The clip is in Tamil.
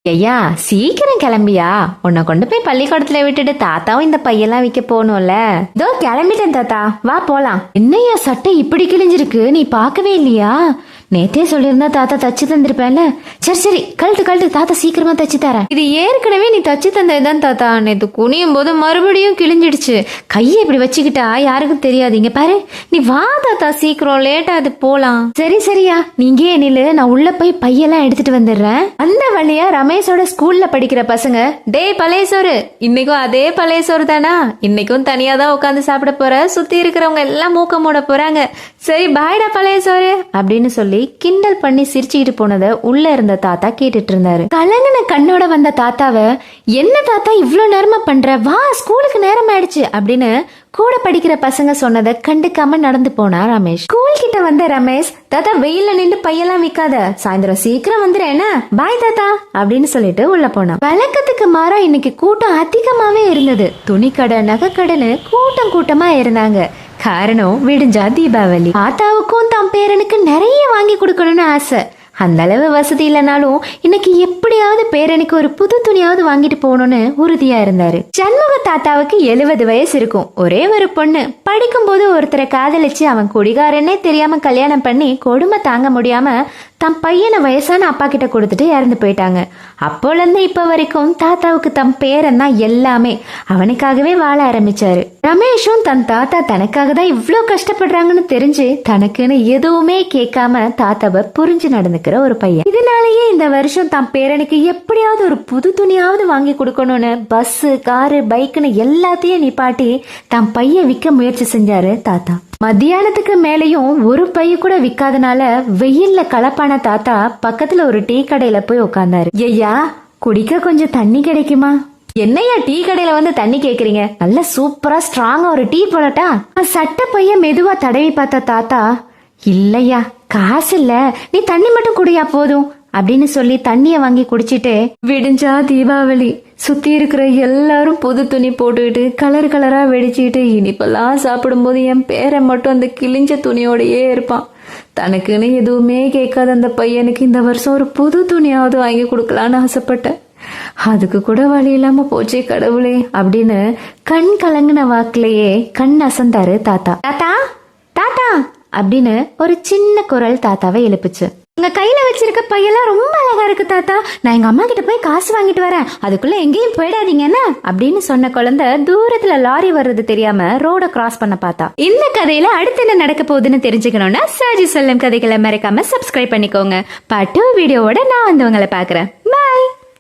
ஐயா சீக்கிரம் கிளம்பியா, உன்னை கொண்டு போய் பள்ளிக்கூடத்துல விட்டுட்டு தாத்தாவும் இந்த பையெல்லாம் விற்க போகணும்ல. இதோ கிளம்பிட்டேன் தாத்தா, வா போலாம். என்னையா சட்டை இப்படி கிழிஞ்சிருக்கு, நீ பார்க்கவே இல்லையா? நேத்தே சொல்லியிருந்தா தாத்தா தச்சு தந்திருப்பேன்ல. சரி சரி கழட்டு கழட்டு, தாத்தா சீக்கிரமா தச்சு தரேன். இது ஏற்கனவே நீ தச்சு தந்ததுதான் தாத்தா, நேத்து குனியும் போது மறுபடியும் கிழிஞ்சிடுச்சு. கையை இப்படி வச்சுக்கிட்டா யாருக்கும் தெரியாது. இங்க பாரு, நீ வா தாத்தா, சீக்கிரம் லேட்டா அது போலாம். சரி சரியா, நீங்க நில்லு, நான் உள்ள போய் பையெல்லாம் எடுத்துட்டு வந்துடுறேன். அந்த வழியா ரமேஷோட ஸ்கூல்ல படிக்கிற பசங்க, டேய் பழைய சோறு, இன்னைக்கும் அதே பழைய சோறு தானா, இன்னைக்கும் தனியா தான் உட்காந்து சாப்பிட போற, சுத்தி இருக்கிறவங்க எல்லாம் மூக்க மூட போறாங்க, சரி பாய்டா பழைய சோறு அப்படின்னு சொல்லி கிண்டல் பண்ணி சிரிச்சுக்கிட்டு போனத உள்ள இருந்த தாத்தா கேட்டுட்டு இருந்தாரு. கலங்கின கண்ணோட வந்த தாத்தாவை, என்ன தாத்தா இவ்வளவு நேரமா பண்ற, வா ஸ்கூலுக்கு நேரம் ஆயிடுச்சு அப்படின்னு கூட படிக்கிற பசங்க சொன்னதை கண்டுக்காம நடந்து போனா ரமேஷ். ஸ்கூல் கிட்ட வந்த ரமேஷ், தாத்தா வெயில்ல நின்று பையெல்லாம் விக்காத, சாயந்தரம் சீக்கிரம் வந்துடுறேன், பாய் தாத்தா அப்படின்னு சொல்லிட்டு உள்ள போனான். வழக்கத்துக்கு மாறா இன்னைக்கு கூட்டம் அதிகமாவே இருந்தது. துணிக்கடை நகைக்கடைன்னு கூட்டம் கூட்டமா இருந்தாங்க. காரணம் விடிஞ்சா தீபாவளி. தாத்தாவுக்கும் தம் பேரனுக்கு நிறைய வாங்கி கொடுக்கணும்னு ஆசை. அந்த அளவு வசதி இல்லைனாலும் இன்னைக்கு எப்படியாவது பேரனுக்கு ஒரு புது துணியாவது வாங்கிட்டு போகணும்னு உறுதியா இருந்தாரு. சண்முக தாத்தாவுக்கு 70 வயசு இருக்கும். ஒரே ஒரு பொண்ணு. படிக்கும் போது ஒருத்தரை காதலிச்சு அவன் குடிகாரன்னே தெரியாம கல்யாணம் பண்ணி கொடுமை தாங்க முடியாம தம் பையனை வயசான அப்பா கிட்ட கொடுத்துட்டு இறந்து போயிட்டாங்க. அப்போல இருந்து இப்ப வரைக்கும் தாத்தாவுக்கு தம் பேரன் தான் எல்லாமே. அவனுக்காகவே வாழ ஆரம்பிச்சாரு. ரமேஷும் தன் தாத்தா தனக்காக தான் இவ்வளவு கஷ்டப்படுறாங்கன்னு தெரிஞ்சு தனக்குன்னு எதுவுமே கேட்காம தாத்தாவை புரிஞ்சு நடந்துக்கிற ஒரு பையன். இதனாலேயே இந்த வருஷம் தம் பேரனுக்கு எப்படியாவது ஒரு புது துணியாவது வாங்கி கொடுக்கணும்னு பஸ் காரு பைக்குன்னு எல்லாத்தையும் நிப்பாட்டி தம் பையன் விற்க முயற்சி செஞ்சாரு தாத்தா. மத்தியானத்துக்கு மேலையும் ஒரு பைய கூட விற்காதனால வெயில்ல கலப்பான தாத்தா பக்கத்துல ஒரு டீ கடையில போய் உட்கார்ந்தாரு. ஐயா குடிக்க கொஞ்சம் தண்ணி கிடைக்குமா? என்னையா டீ கடையில வந்து தண்ணி கேக்குறீங்க, நல்ல சூப்பரா ஸ்ட்ராங்கா ஒரு டீ போடட்டா? சட்டை பைய மெதுவா தடவி பார்த்த தாத்தா, இல்லையா காசு இல்ல, நீ தண்ணி மட்டும் குடியா போதும் அப்படின்னு சொல்லி தண்ணிய வாங்கி குடிச்சிட்டு, விடிஞ்சா தீபாவளி, சுத்தி இருக்கிற எல்லாரும் புது துணி போட்டுக்கிட்டு கலர் கலரா வெடிச்சுக்கிட்டு இனிப்பெல்லாம் சாப்பிடும்போது என் பேரை மட்டும் அந்த கிழிஞ்ச துணியோடயே இருப்பான். தனக்குன்னு எதுவுமே கேட்காத அந்த பையனுக்கு இந்த வருஷம் ஒரு புது துணியாவது வாங்கி கொடுக்கலான்னு ஆசைப்பட்டேன். அதுக்கு கூட வழி இல்லாம போச்சே கடவுளே அப்படின்னு கண் கலங்கின வாக்குலயே கண் அசந்தாரு தாத்தா. தாத்தா தாத்தா அப்படின்னு ஒரு சின்ன குரல் தாத்தாவை எழுப்புச்சு. உங்க கையில வச்சிருக்க பையெல்லாம் ரொம்ப அழகா இருக்கு தாத்தா, நான் எங்க அம்மா கிட்ட போய் காசு வாங்கிட்டு வரேன், அதுக்குள்ள எங்கேயும் போயிடாதீங்க என்ன அப்படின்னு சொன்ன குழந்தை தூரத்துல லாரி வர்றது தெரியாம ரோட கிராஸ் பண்ண பார்த்தா. இந்த கதையில அடுத்து என்ன நடக்க போகுதுன்னு தெரிஞ்சுக்கணும்னா சாஜி சொல்லும் கதைகளை மறக்காம சப்ஸ்கிரைப் பண்ணிக்கோங்க. பாட்டு வீடியோவோட நான் வந்து உங்களை பாக்குறேன். பாய்.